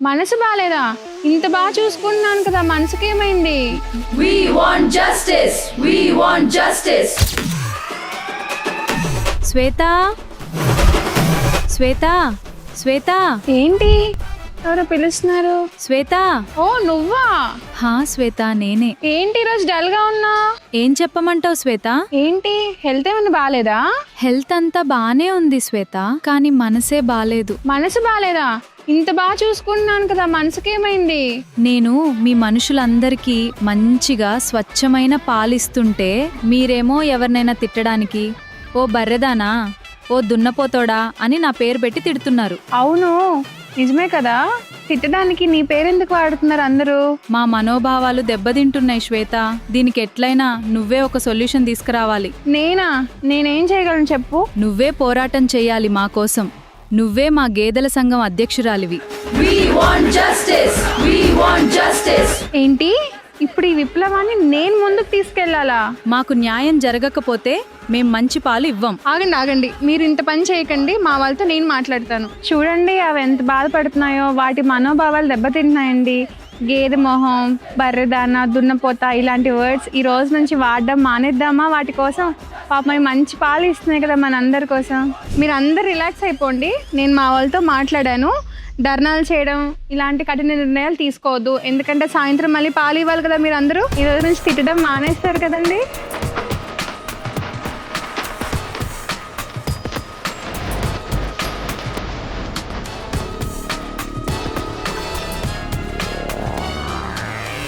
మనసు బాలేదా? ఇంత బాగా చూసుకుంటున్నాను కదా, మనసుకేమైంది? We want justice. We want justice. శ్వేత శ్వేత శ్వేత ఏంటి ఎవరో పిలుస్తున్నారు? శ్వేత. ఓ నువ్వా? హా శ్వేత, నేనే. ఏంటి ఈరోజు డల్ గా ఉన్నా? ఏం చెప్పమంటావు శ్వేత? ఏంటి హెల్త్ ఏమైనా బాలేదా? హెల్త్ అంతా బానే ఉంది శ్వేత, కానీ మనసే బాలేదు. మనసు బాలేదా? ఇంత బాగా చూసుకుంటున్నాను కదా, మనసుకేమైంది? నేను మీ మనుషులందరికీ మంచిగా స్వచ్ఛమైన పాలిస్తుంటే మీరేమో ఎవరినైనా తిట్టడానికి ఓ బర్రెదానా, ఓ దున్నపోతోడా అని నా పేరు పెట్టి తిడుతున్నారు. అవును నిజమే కదా, తిట్టడానికి నీ పేరెందుకు వాడుతున్నారు అందరూ? మా మనోభావాలు దెబ్బతింటున్నాయి శ్వేత. దీనికి ఎట్లయినా నువ్వే ఒక సొల్యూషన్ తీసుకురావాలి. నేనేం చేయగలను చెప్పు? నువ్వే పోరాటం చేయాలి మా కోసం. నువ్వే మా గేదెల సంఘం అధ్యక్షురాలివి. We want justice. We want justice. ఏంటి ఇప్పుడు ఈ విప్లవాన్ని నేను ముందుకు తీసుకెళ్లాలా? మాకు న్యాయం జరగకపోతే మేం మంచి పాలు ఇవ్వం. ఆగండి, మీరు ఇంత పని చేయకండి, మా వాళ్ళతో నేను మాట్లాడతాను. చూడండి అవి ఎంత బాధపడుతున్నాయో, వాటి మనోభావాలు దెబ్బతింటున్నాయండి. గేదె మొహం, బర్రెదాన, దున్నపోత ఇలాంటి వర్డ్స్ ఈ రోజు నుంచి వాడడం మానేద్దామా వాటి కోసం? పాప అవి మంచి పాలు ఇస్తున్నాయి కదా మనందరి కోసం. మీరు అందరు రిలాక్స్ అయిపోండి, నేను మా వాళ్ళతో మాట్లాడాను. ధర్నాలు చేయడం ఇలాంటి కఠిన నిర్ణయాలు తీసుకోవద్దు, ఎందుకంటే సాయంత్రం మళ్ళీ పాలు ఇవ్వాలి కదా. మీరు అందరూ ఈ రోజు నుంచి తిట్టడం మానేస్తారు కదండి.